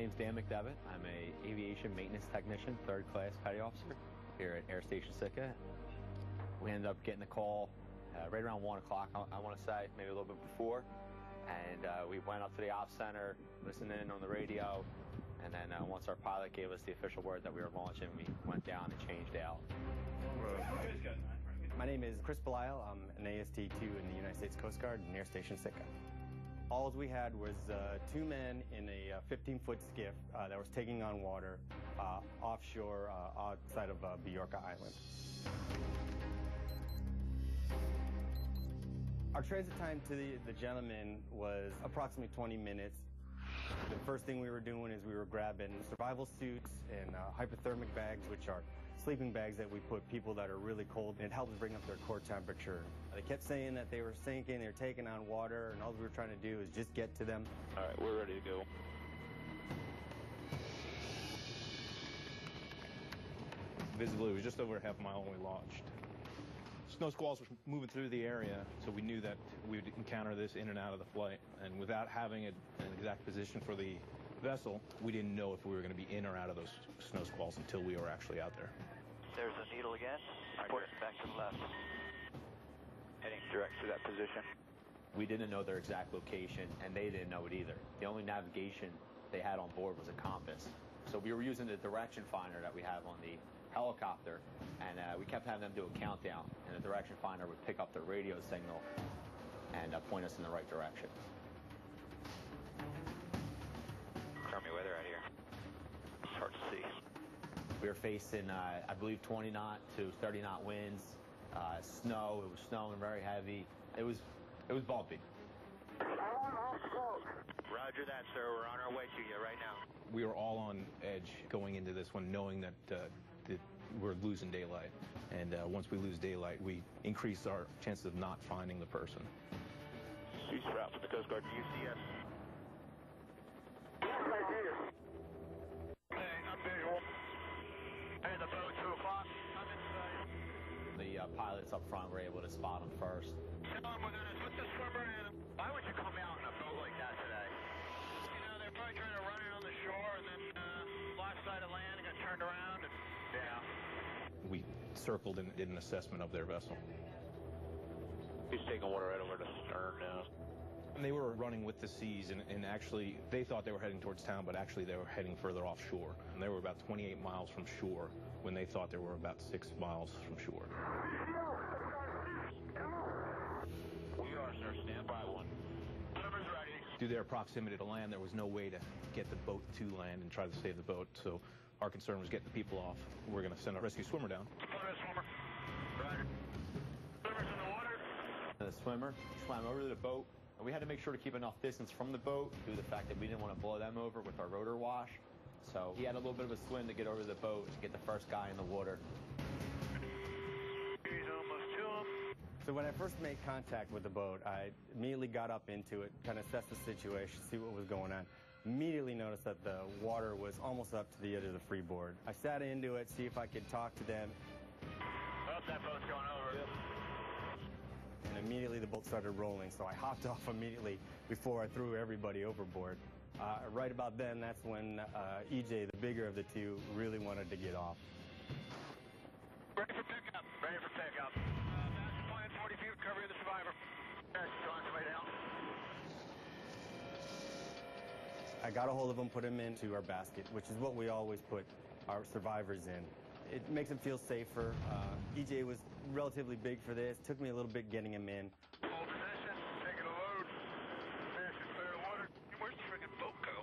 name's Dan McDevitt. I'm a aviation maintenance technician, 3rd class petty officer here at Air Station Sitka. We ended up getting the call right around 1 o'clock, I want to say, maybe a little bit before. And we went up to the ops center, listened in on the radio, and then once our pilot gave us the official word that we were launching, we went down and changed out. My name is Chris Belisle. I'm an AST-2 in the United States Coast Guard in Air Station Sitka. All we had was 2 men in a 15-foot skiff that was taking on water offshore outside of Biorka Island. Our transit time to the gentleman was approximately 20 minutes. The first thing we were doing is we were grabbing survival suits and hypothermic bags, which are sleeping bags that we put people that are really cold, and it helps bring up their core temperature. They kept saying that they were sinking, they were taking on water, and all we were trying to do is just get to them. All right, we're ready to go. Visibility was just over a half mile when we launched. Snow squalls were moving through the area, so we knew that we would encounter this in and out of the flight. And without having an exact position for the vessel, we didn't know if we were going to be in or out of those snow squalls until we were actually out there. There's a needle again. Port back to the left. Heading direct to that position. We didn't know their exact location, and they didn't know it either. The only navigation they had on board was a compass. So we were using the direction finder that we have on the helicopter, and we kept having them do a countdown, and the direction finder would pick up the radio signal and point us in the right direction. Crummy weather out here. It's hard to see. We were facing, I believe, 20 knot to 30 knot winds, snow. It was snowing very heavy. It was bumpy. Roger that, sir. We're on our way to you right now. We were all on edge going into this one, knowing that we're losing daylight. And once we lose daylight, we increase our chances of not finding the person. Cease route for the Coast Guard UCS. Yes, I do. Hey, I'm visual. Hey, the boat, 2 o'clock. I'm inside. The pilots up front were able to spot them first. Tell them we're going to put the swimmer in. Why would you come out in a boat like that today? You know, they're probably trying to run it on the shore and then lost sight of land and got turned around. And, yeah. We circled and did an assessment of their vessel. He's taking water right over the stern now. And they were running with the seas, and actually, they thought they were heading towards town, but actually they were heading further offshore. And they were about 28 miles from shore when they thought they were about 6 miles from shore. We are, sir. Stand by one. Swimmer's ready. Due to their proximity to land, there was no way to get the boat to land and try to save the boat. So our concern was getting the people off. We're going to send a rescue swimmer down. Swimmer. Roger. Swimmer's in the water. The swimmer swam over to the boat, and we had to make sure to keep enough distance from the boat due to the fact that we didn't want to blow them over with our rotor wash. So he had a little bit of a swim to get over to the boat to get the first guy in the water. He's almost to him. So when I first made contact with the boat, I immediately got up into it, kind of assessed the situation, see what was going on. Immediately noticed that the water was almost up to the edge of the freeboard. I sat into it, see if I could talk to them. Oh, that boat's going over. Yep. And immediately the boat started rolling, so I hopped off immediately before I threw everybody overboard. Right about then, that's when EJ, the bigger of the two, really wanted to get off. Ready for pickup. Ready for pickup. Master plan, 40 feet recovery of the survivor. Yes, on its way down. I got a hold of him, put him into our basket, which is what we always put our survivors in. It makes them feel safer. EJ was relatively big for this. Took me a little bit getting him in. Hold position. Taking a load. Basket clear of water. Where's the friggin' boat go?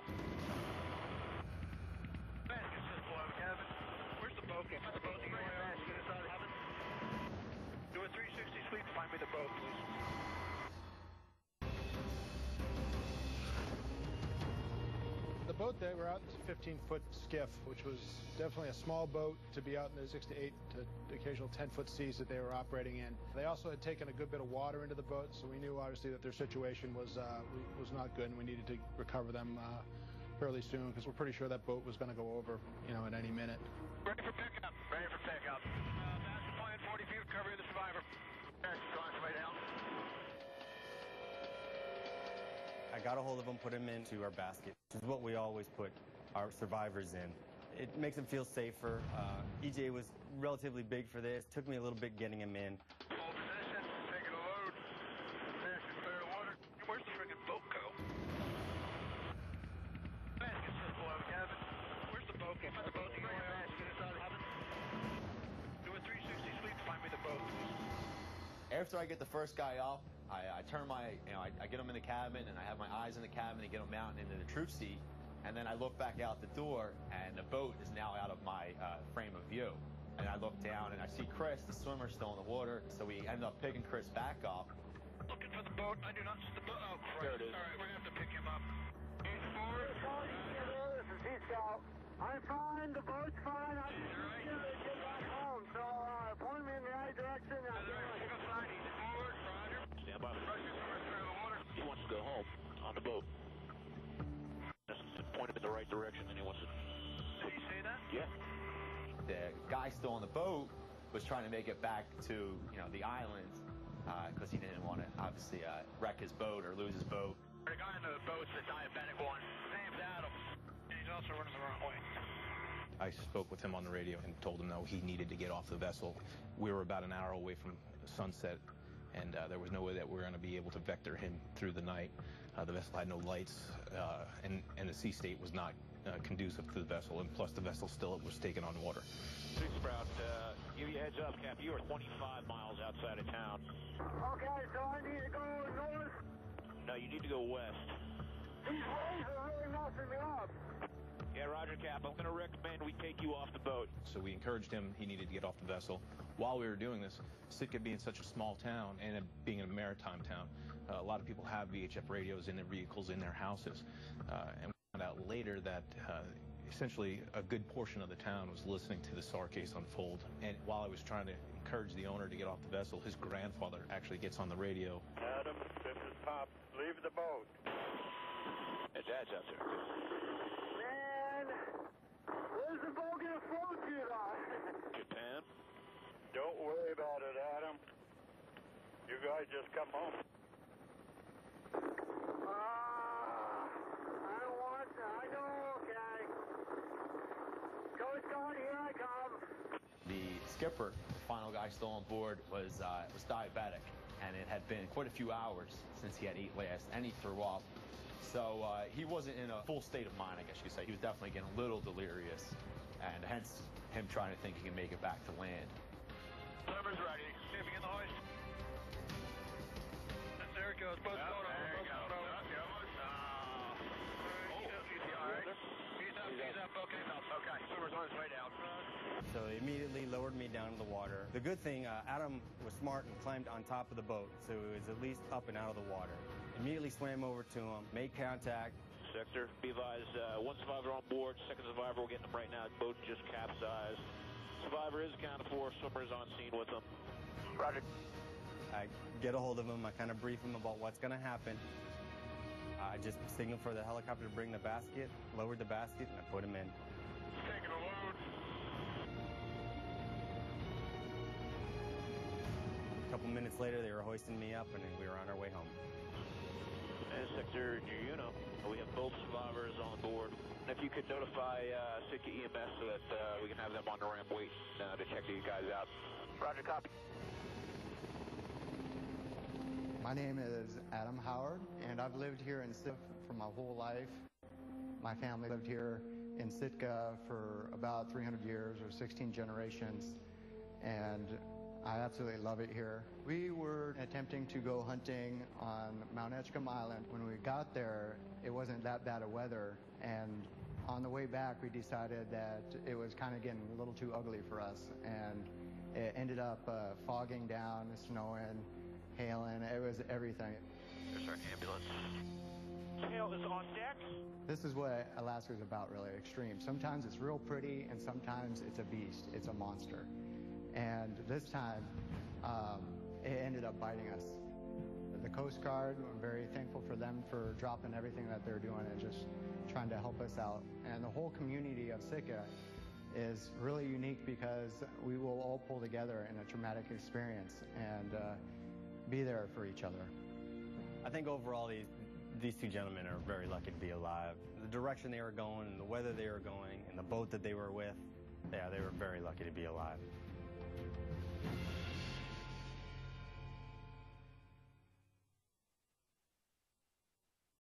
Basket's just below the cabin. Where's the boat go? The boat's going basket inside the cabin. Do a 360 sweep. Find me the boat, please. The boat they were out in a 15-foot skiff, which was definitely a small boat to be out in the 6 to 8 to occasional 10-foot seas that they were operating in. They also had taken a good bit of water into the boat, so we knew obviously that their situation was not good, and we needed to recover them fairly soon because we're pretty sure that boat was going to go over, you know, at any minute. Ready for pickup. Ready for pickup. Master plan, 40 feet recovery of the survivor. Yes, on its way down. I got a hold of him, put him into our basket, which is what we always put our survivors in. It makes them feel safer. EJ was relatively big for this. Took me a little bit getting him in. Hold position, taking a load. Fast and clear the water. Where's the friggin' boat go? Basket's just below the cabin. Where's the boat? Find the boat. You go basket inside the cabin. Do a 360 sweep. Find me the boat. After I get the first guy up, I turn my, I get him in the cabin, and I have my eyes in the cabin to get him mounted into the troop seat. And then I look back out the door, and the boat is now out of my frame of view. And I look down, and I see Chris, the swimmer, still in the water. So we end up picking Chris back up. Looking for the boat. I do not see the boat. Oh, Christ. There it is. All right, we're going to have to pick him up. He's forward. This is Heat Scout. I'm fine. The boat's fine. I'm just going to get back home. So point me in the right direction. He's forward. Roger. Stand by. Russian swimmer's through the water. He wants to go home on the boat. Point him in the right direction, and he wants to. Did he say that? Yeah. The guy still on the boat was trying to make it back to, the island because he didn't want to, obviously, wreck his boat or lose his boat. The guy in the boat's the diabetic one. His name's Adam. And he's also running the wrong way. I spoke with him on the radio and told him, no, he needed to get off the vessel. We were about an hour away from sunset, and there was no way that we were going to be able to vector him through the night. The vessel had no lights, and the sea state was not conducive to the vessel, and plus the vessel still was taken on water. Six Sprout, give you a heads up, Cap. You are 25 miles outside of town. Okay, so I need to go north. No, you need to go west. These waves are really messing me up. Yeah, Roger, Cap. I'm going to recommend we take you off the boat. So we encouraged him. He needed to get off the vessel. While we were doing this, Sitka being such a small town and it being a maritime town, a lot of people have VHF radios in their vehicles, in their houses. And we found out later that essentially a good portion of the town was listening to the SAR case unfold. And while I was trying to encourage the owner to get off the vessel, his grandfather actually gets on the radio. Adam, this is Pop. Leave the boat. His dad's out there. Man, where's the boat going to float to, though? Japan? Don't worry about it, Adam. You guys just come home. I don't want to. I know, okay. Coast Guard, here I come. The skipper, the final guy still on board, was diabetic, and it had been quite a few hours since he had ate last, and he threw up. So he wasn't in a full state of mind, I guess you could say. He was definitely getting a little delirious, and hence him trying to think he can make it back to land. Timer's ready. Begin the hoist. There it goes. Boat's going over. Boat's going over. He's up. Okay. Okay. Swimmer's on his way down. So they immediately lowered me down to the water. The good thing, Adam was smart and climbed on top of the boat, so it was at least up and out of the water. Immediately swam over to him, made contact. Sector, be advised, one survivor on board, second survivor, we're getting them right now. Boat just capsized. Survivor is accounted for, swimmer's on scene with them. Roger. I get a hold of him, I kind of brief him about what's going to happen. I just signaled for the helicopter to bring the basket, lowered the basket, and I put him in. Taking a load. A couple minutes later, they were hoisting me up, and we were on our way home. And Sector Juno, we have both survivors on board. If you could notify Sitka EMS so that we can have them on the ramp waiting to check these guys out. Roger, copy. My name is Adam Howard, and I've lived here in Sitka for my whole life. My family lived here in Sitka for about 300 years, or 16 generations, and I absolutely love it here. We were attempting to go hunting on Mount Edgecombe Island. When we got there, it wasn't that bad of weather, and on the way back, we decided that it was kind of getting a little too ugly for us, and it ended up fogging down, snowing, hailing. It was everything. There's our ambulance. Hail is on deck. This is what Alaska is about, really, extreme. Sometimes it's real pretty, and sometimes it's a beast. It's a monster. And this time, it ended up biting us. The Coast Guard, I'm very thankful for them for dropping everything that they're doing and just trying to help us out. And the whole community of Sitka is really unique because we will all pull together in a traumatic experience and be there for each other. I think overall These two gentlemen are very lucky to be alive. The direction they were going and the weather they were going and the boat that they were with, yeah, they were very lucky to be alive.